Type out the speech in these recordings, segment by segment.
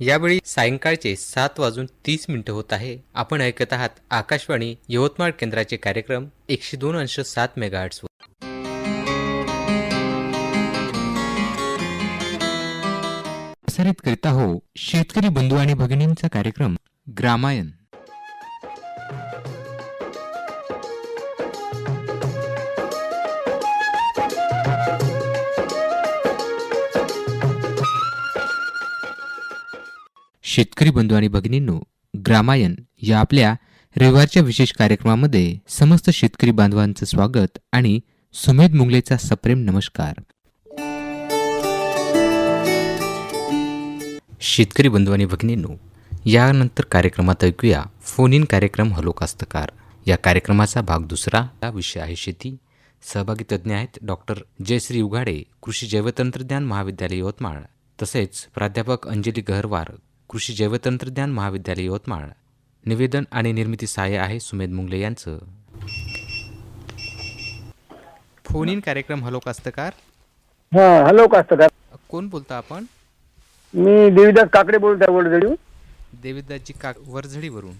यावेळी सायंकाळचे 7:30 होत आहे. आपण ऐकत आहात आकाशवाणी यवतमाळ केंद्राचे कार्यक्रम 102.7 मेगाहर्ट्झवर. प्रसारित करीत आहो शेतकरी बंधू आणि भगिनींचा कार्यक्रम ग्रामायण. शेतकरी बंधू आणि भगिनींनो, ग्रामायण या आपल्या रविवारच्या विशेष कार्यक्रमामध्ये समस्त शेतकरी बांधवांचं स्वागत आणि सुमेध मुंगलेचा सप्रेम नमस्कार. शेतकरी बंधू आणि भगिनींनो, यानंतर कार्यक्रमात ऐकूया फोन इन कार्यक्रम हॅलो कास्तकार. या कार्यक्रमाचा भाग दुसरा. हा विषय आहे शेती. सहभागी तज्ज्ञ आहेत डॉक्टर जयश्री उघाडे, कृषी जैवतंत्रज्ञान महाविद्यालय यवतमाळ, तसेच प्राध्यापक अंजली गहरवार, कृषी जैवतंत्रज्ञान महाविद्यालय यवतमाळ. निवेदन आणि निर्मिती सहाय्य आहे सुमेध मुंगले यांचं. फोन इन कार्यक्रम हॅलो कास्तकार. हा हॅलो कास्तकार. कोण बोलता आपण? मी देवीदास काकडे बोलतोय वडझडी. देवीदासजी वरझडीवरून.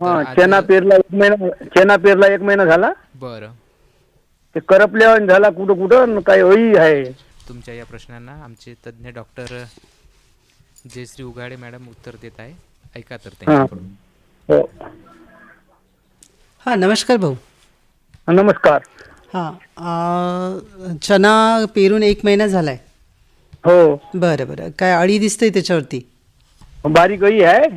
हा चना पेरला 1 महिना झाला. बरं, ते करपल्या झाला कुठं कुठं काही होई आहे. तुमच्या या प्रश्नांना आमचे तज्ज्ञ डॉक्टर जयश्री उघाडे मॅडम उत्तर देत आहे. ऐका तर त्यांच्याकडून. हो हां, नमस्कार भाऊ. नमस्कार. हां, चना पेरून 1 महिना झाला आहे. हो, बरं बरं. काय अळी दिसतंय त्याच्यावरती? बारीक होई आहे.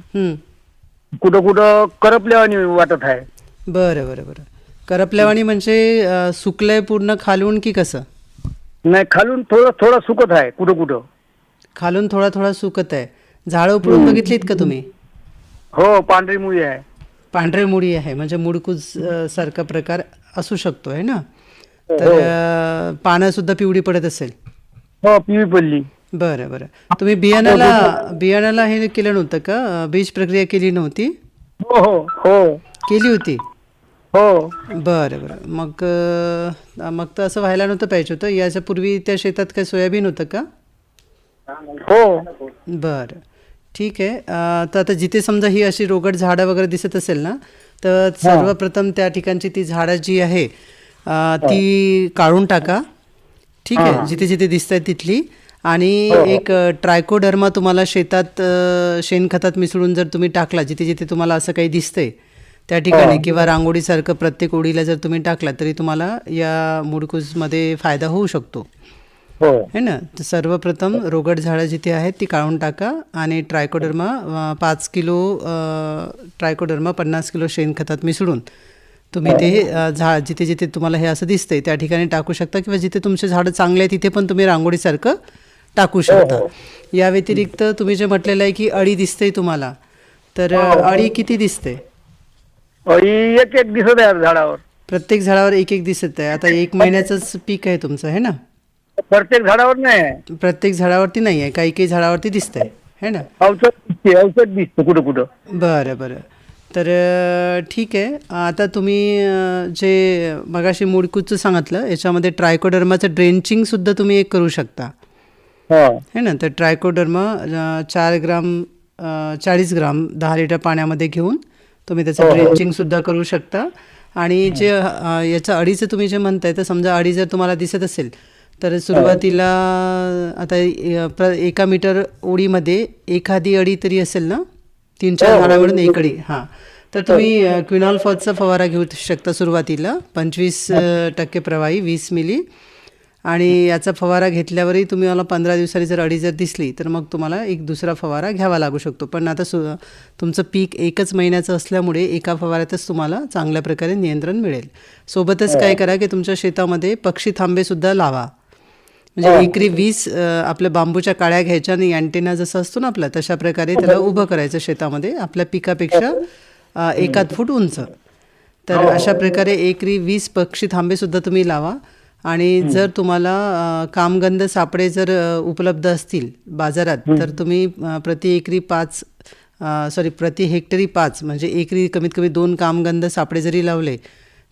कुठं कुठं करपल्यावानी वाटत आहे. बरं बरं बरं. करपल्यावाणी म्हणजे सुकलंय पूर्ण खालून की कसं? नाही, खालून थोडं थोडं सुकत आहे कुठं कुठं. खालून थोडा थोडा सुकत आहे. झाडं उपडून बघितलीत का तुम्ही? हो, पांढरी मुळी आहे. पांढरे मुळी आहे म्हणजे मुडकूज सारखा प्रकार असू शकतो आहे ना. तर पानं सुद्धा पिवळी पडत असेल. हो, पिवळी पडली. बरं बरं. तुम्ही बियाणाला हे केलं नव्हतं का? बीज प्रक्रिया केली नव्हती? हो हो हो केली होती. हो. बरं बरं. मग तर असं व्हायला नव्हतं पाहिजे होतं. याच्यापूर्वी त्या शेतात काय सोयाबीन होतं का? हो. बरं, ठीक आहे. तर आता जिथे समजा ही अशी रोगट झाडं वगैरे दिसत असेल ना, तर सर्वप्रथम त्या ठिकाणची ती झाडं जी आहे ती काढून टाका. ठीक आहे, जिथे जिथे दिसत आहे तिथली. आणि एक ट्रायकोडर्मा तुम्हाला शेतात शेणखतात मिसळून जर तुम्ही टाकला, जिथे जिथे तुम्हाला असं काही दिसतंय त्या ठिकाणी, किंवा रांगोळीसारखं प्रत्येक ओळीला जर तुम्ही टाकला तरी तुम्हाला या मुडकूजमध्ये फायदा होऊ शकतो है ना. तर सर्वप्रथम रोगट झाडं जिथे आहेत ती काढून टाका आणि ट्रायकोडर्मा 5 किलो ट्रायकोडर्मा 50 किलो शेणखतात मिसळून तुम्ही ते झाड जिथे जिथे तुम्हाला हे असं दिसतंय त्या ठिकाणी टाकू शकता, किंवा जिथे तुमचे झाडं चांगले आहे तिथे पण तुम्ही रांगोळीसारखं टाकू शकता. या व्यतिरिक्त तुम्ही जे म्हटलेलं आहे की अळी दिसते तुम्हाला, तर अळी किती दिसते? एक एक दिसत आहे झाडावर. प्रत्येक झाडावर एक एक दिसत आहे. आता 1 महिन्याचंच पीक आहे तुमचं है ना. प्रत्येक झाडावर नाही, प्रत्येक झाडावरती नाही आहे, काही काही झाडावरती दिसतंय है ना. औषध दिसतं कुठं कुठं. बरं बरं. तर ठीक आहे. आता तुम्ही जे मगाशी मुडकूजचं सांगितलं याच्यामध्ये ट्रायकोडर्माचं ड्रेंचिंगसुद्धा तुम्ही एक करू शकता है ना. तर ट्रायकोडर्मा 40 ग्राम 10 लिटर पाण्यामध्ये घेऊन तुम्ही त्याचं ड्रेंचिंगसुद्धा करू शकता. आणि जे याचं अळीचं तुम्ही जे म्हणताय, तर समजा अळी जर तुम्हाला दिसत असेल तर सुरुवातीला आता एका मीटर ओळीमध्ये एखादी अळी तरी असेल ना, 3-4 झाडा मिळून एक अळी. हां, तर तुम्ही क्विनॉल फॉसचा फवारा घेऊ शकता सुरुवातीला 25% प्रवाही 20 मिली. आणि याचा फवारा घेतल्यावरही तुम्हाला 15 दिवसांनी जर अळी जर दिसली तर मग तुम्हाला एक दुसरा फवारा घ्यावा लागू शकतो. पण आता तुमचं पीक 1च महिन्याचं असल्यामुळे एका फवाऱ्यातच तुम्हाला चांगल्या प्रकारे नियंत्रण मिळेल. सोबतच काय करा की तुमच्या शेतामध्ये पक्षी थांबेसुद्धा लावा. म्हणजे एकरी 20 आपल्या बांबूच्या काड्या घ्यायच्या आणि अँटेना जसं असतो ना आपला, तशा प्रकारे त्याला उभं करायचं शेतामध्ये आपल्या पिकापेक्षा 1 फूट उंच. तर अशा प्रकारे एकरी 20 पक्षी थांबेसुद्धा तुम्ही लावा. आणि जर तुम्हाला कामगंध सापळे जर उपलब्ध असतील बाजारात, तर तुम्ही प्रति हेक्टरी 5 म्हणजे एकरी कमीत कमी 2 कामगंध सापळे जरी लावले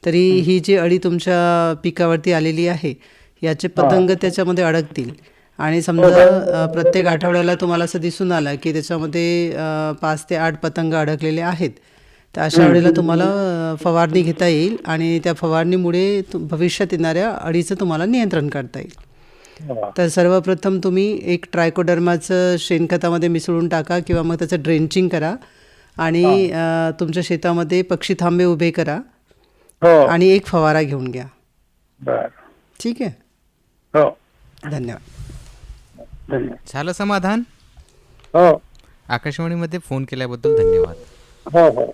तरी ही जी अळी तुमच्या पिकावरती आलेली आहे याचे पतंग त्याच्यामध्ये अडकतील आणि समजा प्रत्येक आठवड्याला तुम्हाला असं दिसून आलं की त्याच्यामध्ये 5 ते 8 पतंग अडकलेले आहेत, तर अशा वेळेला तुम्हाला फवारणी घेता येईल आणि त्या फवारणीमुळे भविष्यात येणाऱ्या अळीचं तुम्हाला नियंत्रण करता येईल. तर सर्वप्रथम तुम्ही एक ट्रायकोडर्माचं शेणखतामध्ये मिसळून टाका किंवा मग त्याचं ड्रेंचिंग करा आणि तुमच्या शेतामध्ये पक्षी थांबे उभे करा हो. आणि एक फवारा घेऊन घ्या. बर. ठीक आहे. हो. धन्यवाद. धन्यवाद. झालं समाधान? हो. आकाशवाणीमध्ये फोन केल्याबद्दल धन्यवाद. हो. हो.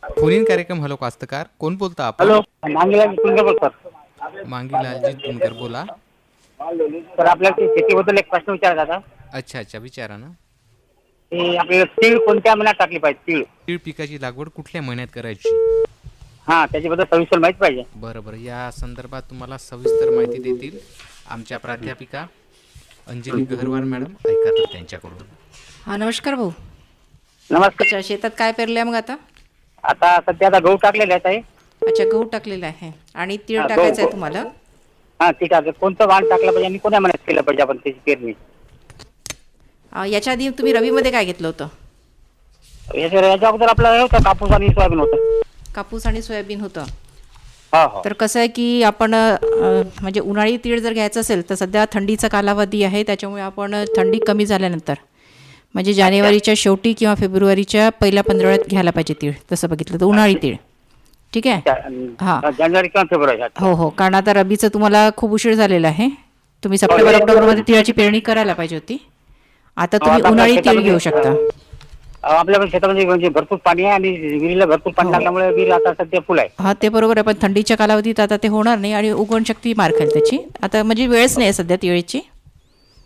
फोन इन कार्यक्रम हॅलो कास्तकार. कोण बोलता आपण? Hello, Mangilal Tungekar sir. मांगीलालजी तुमकर बोला. सर, आपल्याला ते शेतीबद्दल एक प्रश्न विचारायचा होता. अच्छा विचारा ना. की आपल्याला तीळ कोणत्या महिन्यात टाकली पाहिजे? तीळ तीळ पिकाची लागवड कुठल्या महिन्यात करायची? हा, त्याच्याबद्दल सविस्तर माहिती पाहिजे. बरं, या संदर्भात तुम्हाला सविस्तर माहिती देतील आमच्या प्राध्यापिका अंजली गहरवार मॅडम. ऐका तर त्यांच्याकडून. हा, नमस्कार भाऊ. नमस्कार. अच्छा, शेतात काय पेरलंय मग आता? आता सध्या गहू टाकलेले आहेत आहे. अच्छा, गहू टाकलेला आहे आणि तीळ हा, टाकायचं आहे गहू. तुम्हाला. हा, ठीक आहे. कोणतं वाण टाकलं पाहिजे आणि कोण्या महिन्यात केलं पाहिजे आपण त्याची पेरणी? याच्या आधी तुम्ही रवीमध्ये काय घेतलं होतं? याच्या अगोदर आपलं हे होतं, कापूस आणि सोयाबीन होतं. कापूस आणि सोयाबीन होतं. हो. हो. तर कसं आहे की आपण म्हणजे उन्हाळी तीळ जर घ्यायचं असेल तर सध्या थंडीचा कालावधी आहे, त्याच्यामुळे आपण थंडी कमी झाल्यानंतर म्हणजे जानेवारीच्या शेवटी किंवा फेब्रुवारीच्या पहिल्या 15 घ्यायला पाहिजे तीळ, तसं बघितलं तर उन्हाळी तीळ. ठीक आहे. हा. जानेवारी किंवा फेब्रुवारी. हो हो, कारण आता रबीचं तुम्हाला खूप उशीर झालेला आहे. तुम्ही सप्टेंबर ऑक्टोबरमध्ये तिळाची पेरणी करायला पाहिजे होती. आता तुम्ही आता उन्हाळी तीळ शेतामध्ये, घेऊ शकता. आपल्या शेतामध्ये म्हणजे भरपूर पाणी आहे आणि विहिरीला भरपूर पाणी लागल्यामुळे विहीर आता सध्या फुल आहे. हा, ते बरोबर आहे, पण थंडीच्या कालावधीत आता ते होणार नाही आणि उगवण शक्ती मार खाईल त्याची. आता म्हणजे वेळच नाही आहे सध्या तिळीची.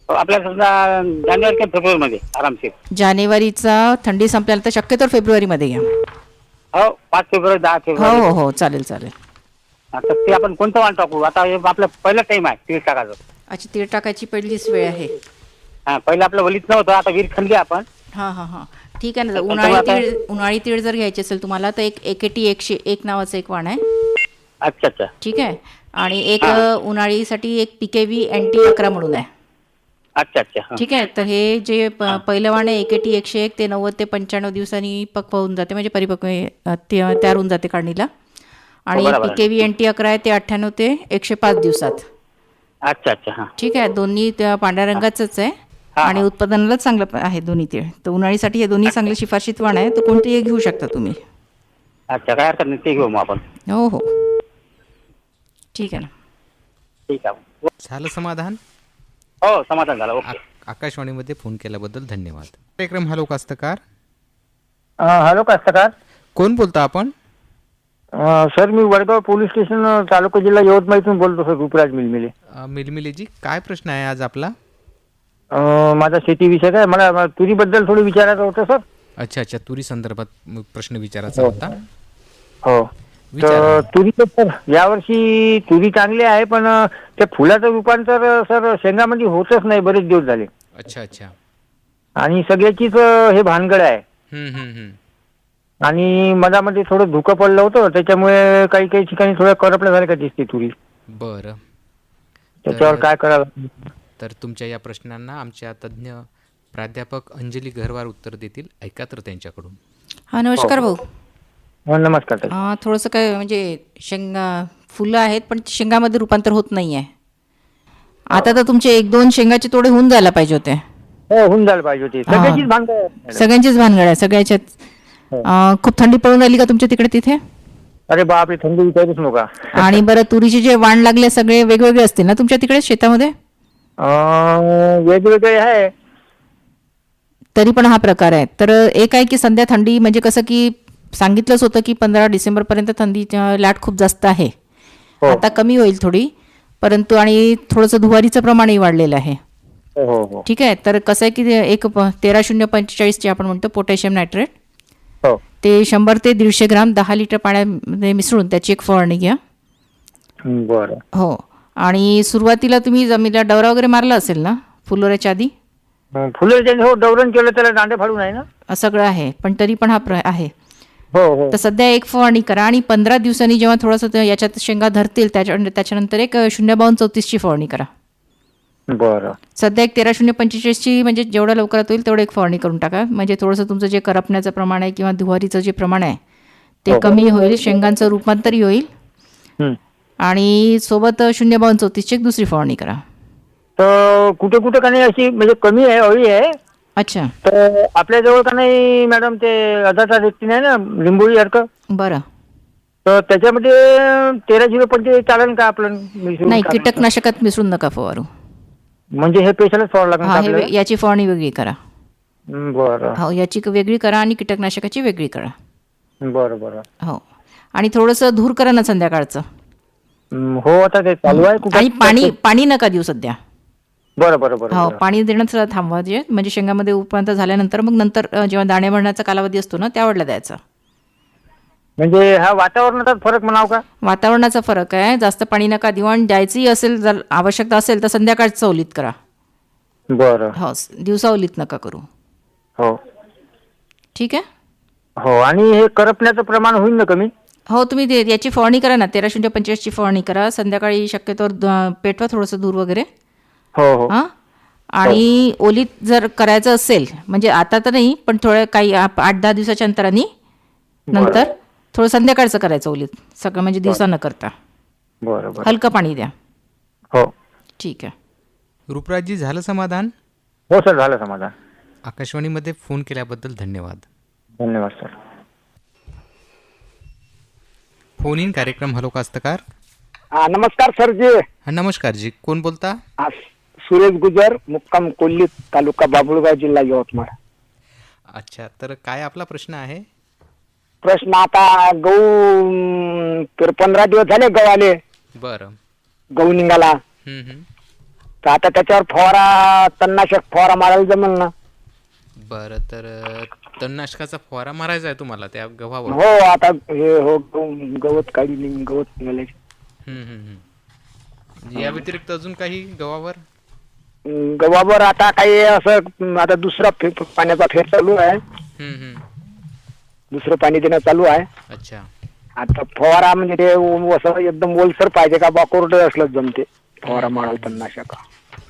आपल्याला समजा जानेवारी किंवा फेब्रुवारीमध्ये आरामशीर. जानेवारीचा थंडी संपल्यानंतर शक्यतो फेब्रुवारीमध्ये घ्या. हो, 5 फेब्रुवारी 10 हो फेब्रुवारी. हो हो, चालेल चालेल. आता ते आपण कोणतं वाण टाकू? आता हे आपलं पहिलं टाइम आहे तीळ टाकायचं. अच्छा, तीळ टाकायची पहिलीच वेळ आहे. हा, पहिलं आपलं वलीत नव्हतं, आता विहीर खणली आपण. हां हां हां, ठीक आहे ना. पण उन्हाळी तीळ जर घ्यायची असेल तुम्हाला तर एक AKT 101 नावाचं एक वाण आहे. अच्छा. ठीक आहे. आणि एक उन्हाळीसाठी एक PKV NT 11 म्हणून आहे. अच्छा. हा. ठीक आहे. तर हे जे पहिलं वाण आहे AKT 101 ते 90 ते 95 दिवसांनी पक्व होऊन जाते, म्हणजे परिपक्व तयार होऊन जाते काढणीला. आणि बरोबर आहे. PKV NT 11 आहे ते 98 ते 105 दिवसात. अच्छा. हा. ठीक आहे. दोन्ही त्या पांढऱ्या रंगाचंच आहे आणि उत्पादनाला चांगलं आहे दोन्ही तीळ. तर उन्हाळीसाठी हे दोन्ही चांगले शिफारशीत वाण आहे, तर कोणतेही घेऊ शकता तुम्ही. अच्छा, काय हरकत नाही, ते घेऊ मग आपण. हो हो, ठीक आहे ना. ठीक आहे. झालं समाधान? हो, समाधान झालं. ओके. आकाशवाणीमध्ये फोन केल्याबद्दल धन्यवाद. कार्यक्रम हॅलो कास्तकार. हॅलो कास्तकार. कोण बोलता आपण? सर, मी वडगाव पोलीस स्टेशन तालुका जिल्हा यवतमाळ इथून बोलतो सर, रुपराज मिलमिले. मिलमिलेजी, काय प्रश्न आहे आज आपला? माझा शेतीविषयक आहे. मला तुरीबद्दल थोडं विचारायचं होतं सर. अच्छा, तुरी संदर्भात प्रश्न विचारायचा होता. हो. तर तुरीचं सर, यावर्षी तुरी चांगली आहे, पण त्या फुलाचं रूपांतर सर शेंगामध्ये होतच नाही, बरेच दिवस झाले. अच्छा. आणि सगळ्याचीच हे भानगड आहे. आणि मधामध्ये थोडं धुकं पडलं होतं, त्याच्यामुळे काही ठिकाणी थोडं करपल्या झाल्या का दिसते तुरी. बरं, त्याच्यावर काय करावं? तर तुमच्या या प्रश्नांना आमच्या तज्ज्ञ प्राध्यापक अंजली गहरवार उत्तर देतील. ऐका तर त्यांच्याकडून. हा, नमस्कार भाऊ. हो, नमस्कार ताई. थोडंसं काय म्हणजे फुलं आहेत पण शेंगामध्ये रूपांतर होत नाही आहे. आता तर तुमचे 1-2 शेंगाचे तोडे होऊन जायला पाहिजे होते. हो, होऊन जायला पाहिजे होते. सगळ्याचीच भानगड आहे. सगळ्यांचीच भानगड आहे, सगळ्याच्याच. खूप थंडी पडून राहिली का तुमच्या तिकडे तिथे? अरे बापरे, थंडी विचारूच नका. आणि बरं, तुरीचे जे वाण लागले सगळे वेगवेगळे असतील ना तुमच्या तिकडे शेतामध्ये? वेगवेगळे आहे. तरी पण हा प्रकार आहे. तर एक आहे की सध्या थंडी म्हणजे कसं की सांगितलंच होतं की 15 डिसेंबरपर्यंत थंडी लाट खूप जास्त आहे. आता कमी होईल थोडी, परंतु आणि थोडंसं धुवारीचं प्रमाणही वाढलेलं आहे. हो. ठीक आहे. तर कसं आहे की एक 13-0-45 जे आपण म्हणतो पोटॅशियम नायट्रेट, हो. ते 100 ते 150 ग्राम 10 लिटर पाण्यामध्ये मिसळून त्याची एक फवारणी घ्या. बरं. हो. आणि सुरुवातीला तुम्ही जमिनीला डवरा वगैरे मारला असेल ना फुलोऱ्याच्या आधी? फुलं हो, डवरण केलं त्याला दांडे फाडून आहे ना. सगळं आहे, पण तरी पण हा आहे. हो तर सध्या एक फवारणी करा आणि 15 दिवसांनी जेव्हा थोडंसं याच्यात शेंगा धरतील त्याच्यानंतर एक 0-32-34ची फवारणी करा. बरं. सध्या एक 13-0-45ची म्हणजे जेवढं लवकरात होईल तेवढं एक फवारणी करून टाका. म्हणजे थोडंसं तुमचं जे करपण्याचं प्रमाण आहे किंवा धुवारीचं जे प्रमाण आहे ते कमी होईल, शेंगांचं रूपांतरही होईल हं. आणि सोबत 0-32-34ची एक दुसरी फवारणी करा. तर कुठे कुठे का नाही अशी म्हणजे कमी आहे, अळी आहे, अच्छा, तर आपल्याजवळ का नाही मॅडम ते अदाचा रेक्टिन आहे ना लिंबोळी सारखं, बरं. तर त्याच्यामध्ये 13-0-45 चालेल का आपलं मिसळून नाही, टाकलं? कीटकनाशकात मिसळून नका फवारू. म्हणजे हे पेशलच फवारं लागेल का हा, आपल्याला? याची फवारणी वेगळी करा. बरं हो, याची वेगळी करा आणि कीटकनाशकाची वेगळी करा. बरं बरं. हो, आणि थोडंसं धूर करा ना संध्याकाळचं. हो आता ते चालू आहे कुठं. आणि पाणी नका देऊ सध्या. बरं बरं बरं हो, बरं. पाणी देणं थोडं थांबवा, म्हणजे शेंगामध्ये रूपांतर झाल्यानंतर मग नंतर जेव्हा दाणे भरण्याचा कालावधी असतो ना त्यावेळेला द्यायचा. म्हणजे हा वातावरणाचा फरक म्हणाव का? वातावरणाचा फरक आहे, जास्त पाणी नका देऊ आणि द्यायचंही असेल जर आवश्यकता असेल तर संध्याकाळचं ओलीत करा. बरं. हो, दिवसा ओलीत नका करू. हो ठीक आहे. हो. आणि हे करपण्याचं प्रमाण होईल ना कमी? हो, तुम्ही याची फवारणी करा ना, 13-0-45ची फवारणी करा. संध्याकाळी शक्यतोवर पेटवा थोडंसं धूर वगैरे. हो हो. हां, आणि ओलीत जर करायचं असेल म्हणजे आता तर नाही, पण थोड्या काही 8-10 दिवसाच्या अंतराने नंतर थोडं संध्याकाळचं करायचं ओलीत, सगळं म्हणजे दिवसा न करता. बरं बरं. हलकं पाणी द्या. हो ठीक आहे. रुपराजजी, झालं समाधान? हो सर, झालं समाधान. आकाशवाणीमध्ये फोन केल्याबद्दल धन्यवाद. धन्यवाद सर. फोन इन कार्यक्रम हॅलो कास्तकार. हा, नमस्कार सर जी. हा, नमस्कार जी, कोण बोलता? सुरेश गुजर, मुक्काम कोल्ली, तालुका बाभुळगाव, जिल्हा यवतमाळ. अच्छा, तर काय आपला प्रश्न आहे? प्रश्न आता गहू तर 15 दिवस झाले गव्हाले, बरं. गहू निघाला, हं, हं. तर आता त्याच्यावर फवारा, तणनाशक फवारा मारायला जमेल ना? बरं, तर तणनाशकाचा फवारा मारायचा आहे तुम्हाला त्या गव्हावर? हो, आता हे हो गवत काढली, गवत निघाले. हं, हं, हं. या व्यतिरिक्त अजून काही गव्हावर? गव्हावर आता काही असं आता दुसरा पाण्याचा फेर चालू आहे, हं, हं. दुसरं पाणी देणं चालू आहे. अच्छा. आता फवारा म्हणजे ते असं एकदम ओलसर पाहिजे का बा कोरडं असलं जमते फवारा मारायला तणनाशक?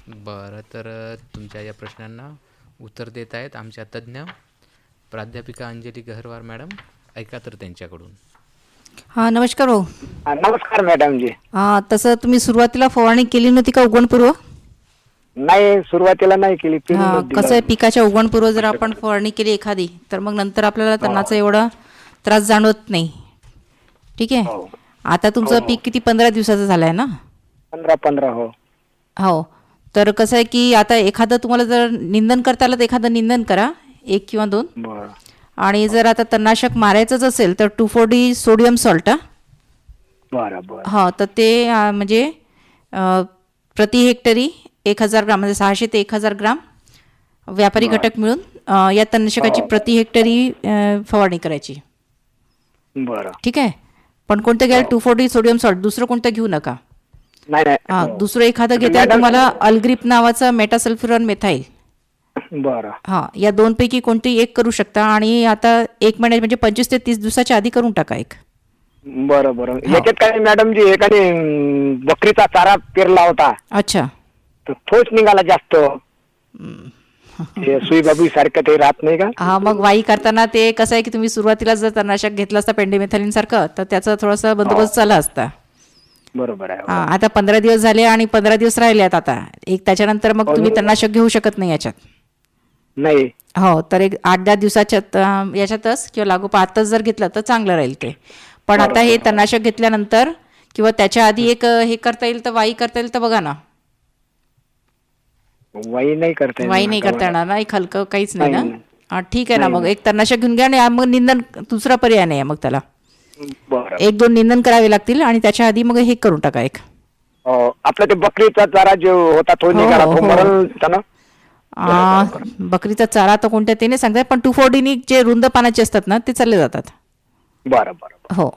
बरं, तर तुमच्या या प्रश्नांना उत्तर देत आहेत आमच्या तज्ज्ञ प्राध्यापिका अंजली गहरवार मॅडम. ऐका तर त्यांच्याकडून. हां, नमस्कार भाऊ. नमस्कार मॅडम जी. तसं तुम्ही सुरुवातीला फवारणी केली नव्हती का उगवणपूर्व? नाही, सुरुवातीला नाही केली. कसं आहे, पिकाच्या उगवणपूर्व जर आपण फवारणी केली एखादी तर मग नंतर आपल्याला तणाचा एवढा त्रास जाणवत नाही. ठीक आहे. आता तुमचं पीक किती 15 दिवसाचं झालं आहे ना? 15 हो. हो, तर कसं आहे की आता एखादं तुम्हाला जर निंदन करता आलं तर एखादं निंदन करा, 1 किंवा 2. बरं. आणि जर आता तणनाशक मारायचंच असेल तर 2,4-D सोडियम सॉल्ट. बरं बरं. हो, तर ते म्हणजे प्रति हेक्टरी 1,000 ग्राम म्हणजे 600 ते 1,000 ग्राम व्यापारी घटक मिळून या तणनाशकाची प्रति हेक्टरी फवारणी करायची. बरं. ठीक आहे. पण कोणतं घ्याल? 2,4-D सोडियम सॉल्ट, दुसरं कोणतं घेऊ नका. नाही नाही. हां, दुसरं एखादं घेता तुम्हाला अल्ग्रिप नावाचा मेटासल्फ्युरॉन मेथाईल. बरं. हां, या दोनपैकी कोणतीही एक करू शकता आणि आता 1 महिन्यात म्हणजे 25 ते 30 दिवसाच्या आधी करून टाका एक. बरं बरं. याच्यात काय मॅडम जी एकाने बकरीचा चारा पेरला होता, अच्छा. तर तोच निघाला जास्त. सुईबाबू सारखं ते राहत नाही का? हा, मग वाई करताना ते कसं आहे की तुम्ही सुरुवातीला जर तणनाशक घेतलं असता पेंडिमेथॅलिन सारखं तर त्याचा थोडासा बंदोबस्त झाला असता. बरोबर आहे. हा, आता 15 दिवस झाले आणि 15 दिवस राहिलेत आता एक, त्याच्यानंतर मग तुम्ही तणनाशक घेऊ शकत नाही याच्यात. नाही. हो, तर एक 8-10 दिवसाच्या याच्यातच किंवा लागोपाठच जर घेतलं तर चांगलं राहील ते. पण आता हे तणनाशक घेतल्यानंतर किंवा त्याच्या आधी एक हे करता येईल तर वाई करता येईल तर बघा ना. वाई नाही करता वाई नाही करता येणार ना, एक हलकं काहीच नाही नाही, ना. हा, ठीक आहे ना, मग एक तणनाशक घेऊन घ्या आणि मग निंदन, दुसरा पर्याय नाही मग त्याला. बरं. 1-2 निंदन करावे लागतील आणि त्याच्या आधी मग हे करून टाका एक. आपला ते बकरीचा चारा जो होता तो निघाला, तो मरण त्यानं. बकरीचा चारा तर कोणत्या ते नाही सांगताय, पण 2,4-D जे रुंद पानाचे असतात ना ते चालले जातात. बरं बरं. हो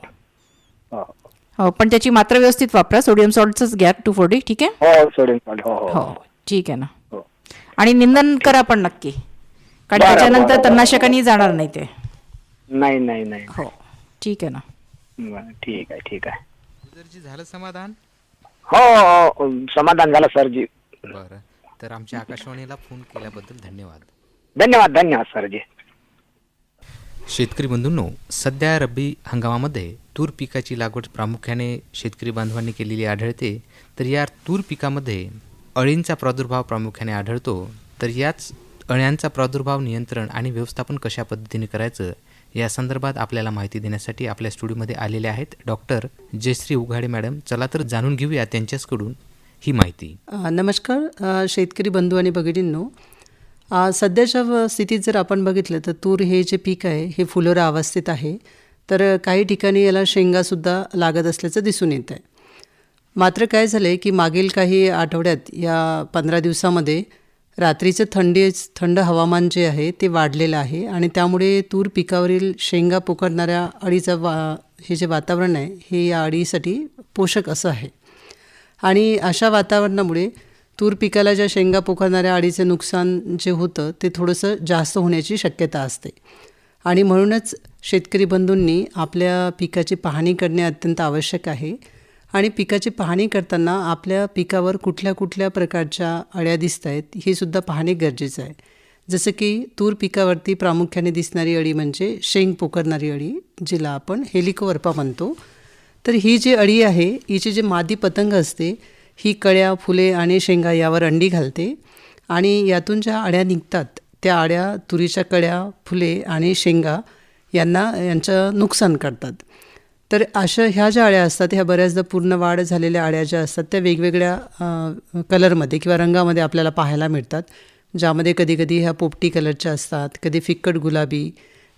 हो, पण त्याची मात्रा व्यवस्थित वापरा. सोडियम सॉल्टच घ्या 2,4-D. ठीक आहे. हो, सोडियम सॉल्ट. हो हो. हो, ठीक आहे ना. आणि निंदन करा पण नक्की, कारण त्याच्यानंतर तणनाशकांनी जाणार नाही ते. नाही नाही नाही. हो ठीक आहे ना. बरं, ठीक आहे ठीक आहे. जी झालं समाधान. हो हो, समाधान झालं सरजी. बरं, तर आमच्या आकाशवाणीला फोन केल्याबद्दल धन्यवाद. धन्यवाद धन्यवाद सरजी. शेतकरी बंधूंनो, सध्या रब्बी हंगामामध्ये तूर पिकाची लागवड प्रामुख्याने शेतकरी बांधवांनी केलेली आढळते. तर या तूर पिकामध्ये अळींचा प्रादुर्भाव प्रामुख्याने आढळतो. तर याच अळ्यांचा प्रादुर्भाव नियंत्रण आणि व्यवस्थापन कशा पद्धतीने करायचं या संदर्भात आपल्याला माहिती देण्यासाठी आपल्या स्टुडिओमध्ये आलेले आहेत डॉक्टर जयश्री उघाडे मॅडम. चला तर जाणून घेऊया त्यांच्याकडून ही माहिती. नमस्कार शेतकरी बंधू आणि भगिनींनो. सध्याच्या स्थितीत जर आपण बघितलं तर तूर हे जे पीक आहे हे फुलोरा अवस्थेत आहे. तर काही ठिकाणी याला शेंगासुद्धा लागत असल्याचं दिसून येत आहे. मात्र काय झालं आहे की मागील काही आठवड्यात या 15 दिवसामध्ये रात्रीचं थंड हवामान जे आहे ते वाढलेलं आहे आणि त्यामुळे तूर पिकावरील शेंगा पोखरणाऱ्या अळीचं हे जे वातावरण आहे हे या अळीसाठी पोषक असं आहे. आणि अशा वातावरणामुळे तूर पिकाला ज्या शेंगा पोखरणाऱ्या अळीचं नुकसान जे होतं ते थोडंसं जास्त होण्याची शक्यता असते. आणि म्हणूनच शेतकरी बंधूंनी आपल्या पिकाची पाहणी करणे अत्यंत आवश्यक आहे. आणि पिकाची पाहणी करताना आपल्या पिकावर कुठल्या कुठल्या प्रकारच्या अळ्या दिसत आहेत हे सुद्धा पाहणे गरजेचं आहे. जसं की तूर पिकावरती प्रामुख्याने दिसणारी अळी म्हणजे शेंग पोखरणारी अळी, जिला आपण हेलिकोवर्पा म्हणतो. तर ही जी अळी आहे हिची जे मादी पतंग असते ही कळ्या, फुले आणि शेंगा यावर अंडी घालते. आणि यातून ज्या अळ्या निघतात त्या अळ्या तुरीच्या कळ्या, फुले आणि शेंगा यांचं नुकसान करतात. तर ह्या ज्या अळ्या असतात ह्या बऱ्याचदा पूर्ण वाढ झालेल्या अळ्या ज्या असतात त्या वेगवेगळ्या कलरमध्ये किंवा रंगामध्ये आपल्याला पाहायला मिळतात. ज्यामध्ये कधीकधी ह्या पोपटी कलरच्या असतात, कधी फिक्कट गुलाबी,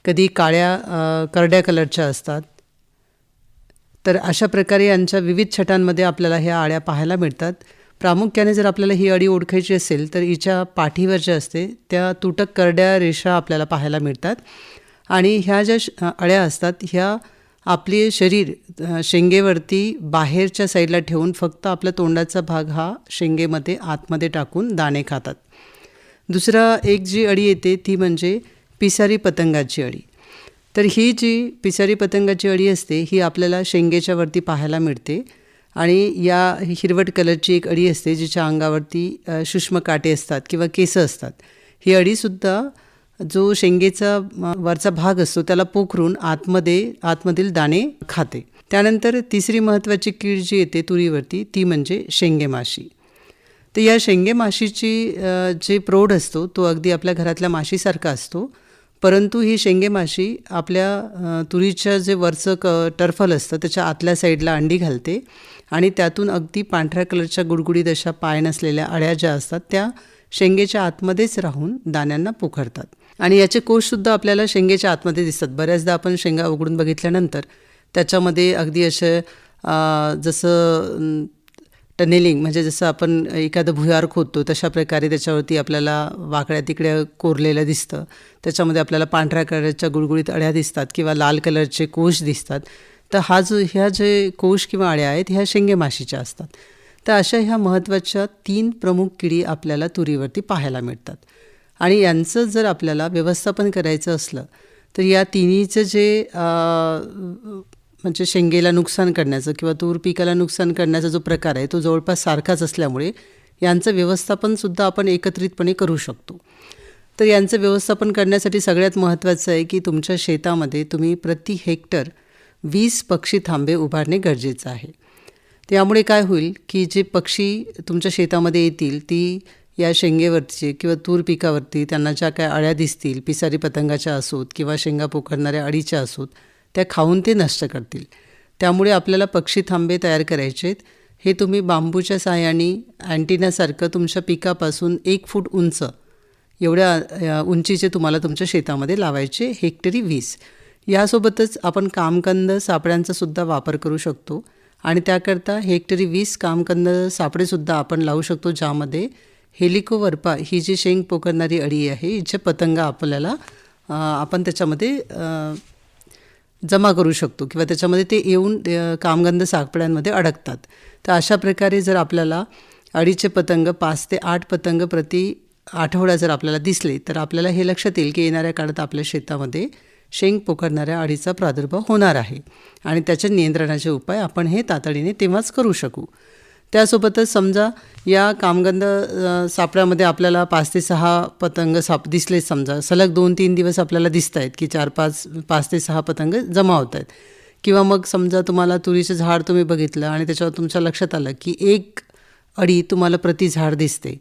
कधी काळ्या करड्या कलरच्या असतात. तर अशा प्रकारे यांच्या विविध छटांमध्ये आपल्याला ह्या अळ्या पाहायला मिळतात. प्रामुख्याने जर आपल्याला ही अळी ओळखायची असेल तर हिच्या पाठीवर जे असते त्या तुटक करड्या रेषा आपल्याला पाहायला मिळतात. आणि ह्या ज्या अळ्या असतात ह्या आपले शरीर शेंगेवरती बाहेरच्या साईडला ठेवून फक्त आपला तोंडाचा भाग हा शेंगेमध्ये आतमध्ये टाकून दाणे खातात. दुसरा एक जी अळी येते ती म्हणजे पिसारी पतंगाची अळी. तर ही जी पिसारी पतंगाची अळी असते ही आपल्याला शेंगेच्या वरती पाहायला मिळते. आणि या हिरवट कलरची एक अळी असते जिच्या अंगावरती सूक्ष्म काटे असतात किंवा केसं असतात. ही अळीसुद्धा जो शेंगेचा वरचा भाग असतो त्याला पोखरून आतमधील दाणे खाते. त्यानंतर तिसरी महत्त्वाची कीड जी येते तुरीवरती ती म्हणजे शेंगे माशी. तर या शेंगे माशीची जे प्रौढ असतो तो अगदी आपल्या घरातल्या माशीसारखा असतो. परंतु ही शेंगे माशी आपल्या तुरीच्या जे वरचं टर्फल असतं त्याच्या आतल्या साईडला अंडी घालते. आणि त्यातून अगदी पांढऱ्या कलरच्या गुडगुडीत अशा पाय नसलेल्या अळ्या ज्या असतात त्या शेंगेच्या आतमध्येच राहून दाण्यांना पोखरतात. आणि याचे कोषसुद्धा आपल्याला शेंगेच्या आतमध्ये दिसतात. बऱ्याचदा आपण शेंगा उघडून बघितल्यानंतर त्याच्यामध्ये अगदी असे जसं टनेलिंग म्हणजे जसं आपण एखादं भुयार खोदतो तशा प्रकारे त्याच्यावरती आपल्याला वाकड्या तिकडे कोरलेलं दिसतं. त्याच्यामध्ये आपल्याला पांढऱ्या कलरच्या गुळगुळीत अळ्या दिसतात किंवा लाल कलरचे कोष दिसतात. तर ह्या जे कोष किंवा अळ्या आहेत ह्या शेंगे माशीच्या असतात. तर अशा ह्या महत्त्वाच्या 3 प्रमुख किडी आपल्याला तुरीवरती पाहायला मिळतात. आणि यांचं जर आपल्याला व्यवस्थापन करायचं असलं तर या तिन्हीचं जे म्हणजे शेंगेला नुकसान करण्याचं किंवा तूर पिकाला नुकसान करण्याचा जो प्रकार आहे तो जवळपास सारखाच असल्यामुळे यांचं व्यवस्थापनसुद्धा आपण एकत्रितपणे करू शकतो. तर यांचं व्यवस्थापन करण्यासाठी सगळ्यात महत्त्वाचं आहे की तुमच्या शेतामध्ये तुम्ही प्रति हेक्टर 20 पक्षी थांबे उभारणे गरजेचं आहे. त्यामुळे काय होईल की जे पक्षी तुमच्या शेतामध्ये येतील ती या शेंगेवरची किंवा तूर पिकावरती त्यांना ज्या काय अळ्या दिसतील पिसारी पतंगाच्या असोत किंवा शेंगा पोखरणाऱ्या अळीच्या असोत त्या खाऊन ते नष्ट करतील. त्यामुळे आपल्याला पक्षी थांबे तयार करायचे आहेत. हे तुम्ही बांबूच्या साहाय्याने अँटिनासारखं तुमच्या पिकापासून 1 फूट उंच एवढ्या उंचीचे तुम्हाला तुमच्या शेतामध्ये लावायचे, हेक्टरी 20. यासोबतच आपण कामकंद सापळ्यांचा सुद्धा वापर करू शकतो. आणि त्याकरता हेक्टरी 20 कामकंद सापळेसुद्धा आपण लावू शकतो ज्यामध्ये हेलिकोवर्पा ही जी शेंग पोखरणारी अळी आहे हिचे पतंग आपल्याला आपण त्याच्यामध्ये जमा करू शकतो किंवा त्याच्यामध्ये ते येऊन कामगंध सापळ्यांमध्ये अडकतात. तर अशा प्रकारे जर आपल्याला अळीचे पतंग 5 ते 8 पतंग प्रति आठवडा जर आपल्याला दिसले तर आपल्याला हे लक्षात येईल की येणाऱ्या काळात आपल्या शेतामध्ये शेंग पोखरणाऱ्या अळीचा प्रादुर्भाव होणार आहे आणि त्याच्या नियंत्रणाचे उपाय आपण हे तातडीने तेव्हाच करू शकू. त्यासोबतच समजा या कामगंध सापळ्यामध्ये आपल्याला 5 ते 6 पतंग दिसले, समजा सलग 2-3 दिवस आपल्याला दिसत आहेत की 5 ते 6 पतंग जमा होत आहेत. किंवा मग समजा तुम्हाला तुरीचं झाड तुम्ही बघितलं आणि त्याच्यावर तुमच्या लक्षात आलं की 1 अळी तुम्हाला प्रति झाड दिसते.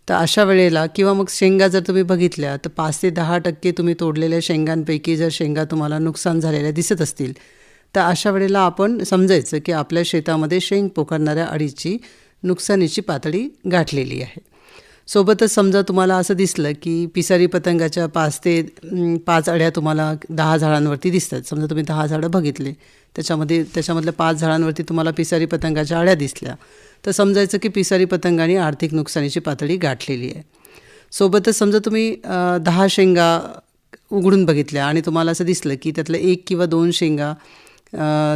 तर अशा वेळेला किंवा मग शेंगा जर तुम्ही बघितल्या तर 5 ते 10% तुम्ही तोडलेल्या शेंगांपैकी जर शेंगा तुम्हाला नुकसान झालेल्या दिसत असतील तर अशा वेळेला आपण समजायचं की आपल्या शेतामध्ये शेंग पोखरणाऱ्या अळीची नुकसानीची पातळी गाठलेली आहे. सोबतच समजा तुम्हाला असं दिसलं की पिसारी पतंगाच्या 5 ते 5 अळ्या तुम्हाला 10 झाडांवरती दिसतात. समजा तुम्ही 10 झाडं बघितले, त्याच्यामधल्या 5 झाडांवरती तुम्हाला पिसारी पतंगाच्या अळ्या दिसल्या तर समजायचं की पिसारी पतंगाने आर्थिक नुकसानीची पातळी गाठलेली आहे. सोबतच समजा तुम्ही 10 शेंगा उघडून बघितल्या आणि तुम्हाला असं दिसलं की त्यातल्या 1 किंवा 2 शेंगा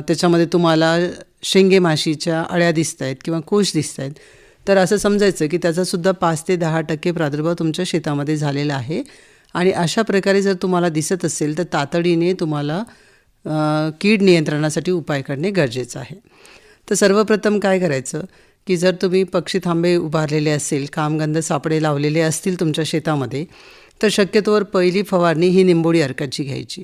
त्याच्यामध्ये तुम्हाला शेंगे माशीच्या अळ्या दिसत आहेत किंवा कोश दिसत आहेत, तर असं समजायचं की त्याचासुद्धा 5 ते 10% प्रादुर्भाव तुमच्या शेतामध्ये झालेला आहे. आणि अशा प्रकारे जर तुम्हाला दिसत असेल तर तातडीने तुम्हाला कीड नियंत्रणासाठी उपाय करणे गरजेचं आहे. तर सर्वप्रथम काय करायचं की जर तुम्ही पक्षी थांबे उभारलेले असेल, कामगंध सापळे लावलेले असतील तुमच्या शेतामध्ये, तर शक्यतोवर पहिली फवारणी ही निंबोळी अर्काची घ्यायची.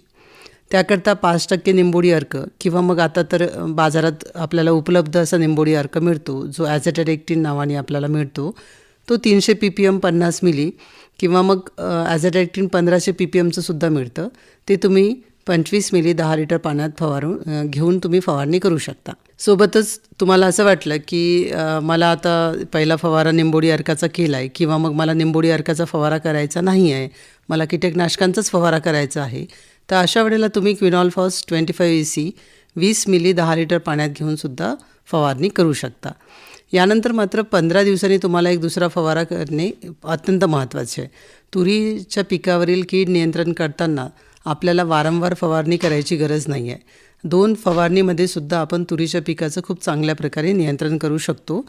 त्याकरता 5% निंबोळी अर्क किंवा मग आता तर बाजारात आपल्याला उपलब्ध असा निंबोळी अर्क मिळतो जो ॲझॅटेरेक्टिन नावाने आपल्याला मिळतो. तो 300 ppm 50 मिली किंवा मग ॲझॅटेरेक्टिन 1500 ppmचं सुद्धा मिळतं. ते तुम्ही 25 मिली 10 लिटर पाण्यात घेऊन तुम्ही फवारणी करू शकता. सोबतच तुम्हाला असं वाटलं की मला आता पहिला फवारा निंबोळी अर्काचा केला आहे किंवा मग मला निंबोळी अर्काचा फवारा करायचा नाही आहे, मला कीटकनाशकांचाच फवारा करायचा आहे, तर अशा वेळेला तुम्ही क्विनॉल-फॉस 25 EC 20 मिली 10 लिटर पाण्यात घेऊनसुद्धा फवारणी करू शकता. यानंतर मात्र 15 दिवसांनी तुम्हाला एक दुसरा फवारा करणे अत्यंत महत्त्वाचे आहे. तुरीच्या पिकावरील कीड नियंत्रण करताना आपल्याला वारंवार फवारणी करायची गरज नाही आहे. 2 फवारणीमध्ये सुद्धा आपण तुरीच्या पिकाचं खूप चांगल्या प्रकारे नियंत्रण करू शकतो.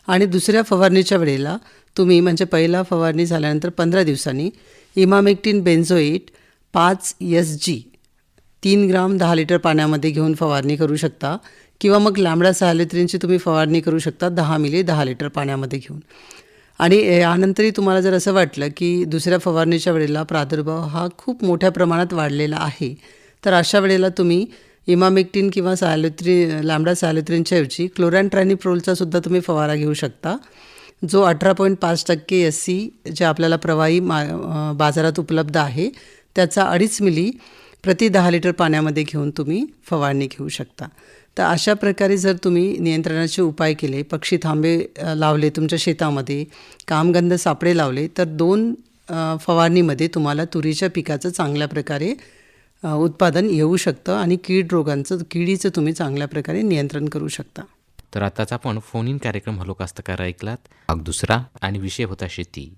आणि दुसऱ्या फवारणीच्या वेळेला तुम्ही म्हणजे पहिला फवारणी झाल्यानंतर 15 दिवसांनी इमामेक्टिन बेन्झोएट 5 SG 3 ग्राम 10 लिटर पाण्यामध्ये घेऊन फवारणी करू शकता किंवा मग लॅम्बडा सायलोथ्रिनची तुम्ही फवारणी करू शकता 10 मिली 10 लिटर पाण्यामध्ये घेऊन. आणि यानंतरही तुम्हाला जर असं वाटलं की दुसऱ्या फवारणीच्या वेळेला प्रादुर्भाव हा खूप मोठ्या प्रमाणात वाढलेला आहे, तर अशा वेळेला तुम्ही इमामेक्टिन किंवा लॅम्बडा सायलोथ्रिनच्या ऐवजी क्लोरॅनट्रायनिप्रोलचा सुद्धा तुम्ही फवारा घेऊ शकता, जो 18.5% SC जे आपल्याला प्रवाही बाजारात उपलब्ध आहे त्याचा 2.5 मिली प्रति 10 लिटर पाण्यामध्ये घेऊन तुम्ही फवारणी घेऊ शकता. तर अशा प्रकारे जर तुम्ही नियंत्रणाचे उपाय केले, पक्षी थांबे लावले तुमच्या शेतामध्ये, कामगंध सापळे लावले, तर 2 फवारणीमध्ये तुम्हाला तुरीच्या पिकाचं चांगल्या प्रकारे उत्पादन येऊ शकतं आणि किडीचं तुम्ही चांगल्या प्रकारे नियंत्रण करू शकता. तर आताच आपण फोन इन कार्यक्रम हलो कास्तकार ऐकलात. भाग दुसरा आणि विषय होता शेती.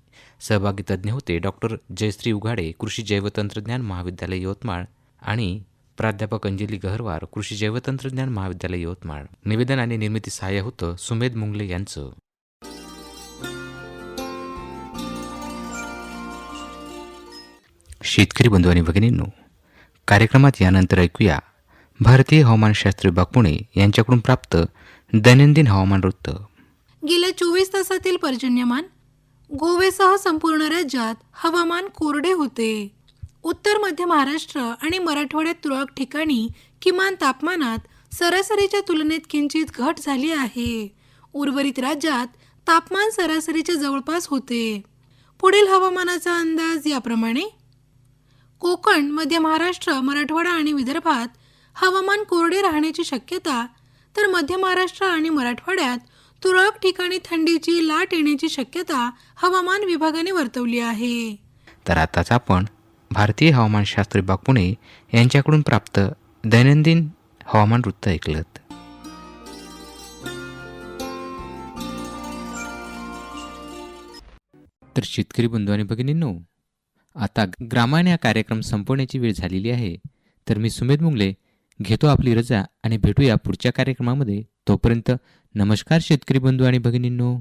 सहभागी तज्ज्ञ होते डॉक्टर जयश्री उघाडे, कृषी जैवतंत्रज्ञान महाविद्यालय यवतमाळ आणि प्राध्यापक अंजली गहरवार, कृषी जैवतंत्रज्ञान महाविद्यालय यवतमाळ. निवेदन आणि निर्मिती सहाय्य होतं सुमेध मुंगले यांचं. शेतकरी बंधू आणि भगिनींनो, कार्यक्रमात यानंतर ऐकूया भारतीय हवामानशास्त्र विभाग पुणे यांच्याकडून प्राप्त दैनंदिन हवामान वृत्त. गेल्या 24 तासातील पर्जन्यमान. गोव्यासह संपूर्ण राज्यात हवामान कोरडे होते. उत्तर मध्य महाराष्ट्र आणि मराठवाड्यात तुरळक ठिकाणी किमान तापमानात सरासरीच्या तुलनेत किंचित घट झाली आहे. उर्वरित राज्यात तापमान सरासरीच्या जवळपास होते. पुढील हवामानाचा अंदाज याप्रमाणे. कोकण, मध्य महाराष्ट्र, मराठवाडा आणि विदर्भात हवामान कोरडे राहण्याची शक्यता, तर मध्य महाराष्ट्र आणि मराठवाड्यात तुरळक ठिकाणी थंडीची लाट येण्याची शक्यता हवामान विभागाने वर्तवली आहे. तर आताच आपण भारतीय हवामानशास्त्र विभाग पुणे यांच्याकडून प्राप्त दैनंदिन हवामान वृत्त ऐकलं. तर शेतकरी बंधू आणि भगिनींनो, आता ग्रामायण या कार्यक्रम संपवण्याची वेळ झालेली आहे. तर मी सुमेध मुंगले घेतो आपली रजा आणि भेटूया पुढच्या कार्यक्रमामध्ये. तोपर्यंत नमस्कार शेतकरी बंधू आणि भगिनींनो.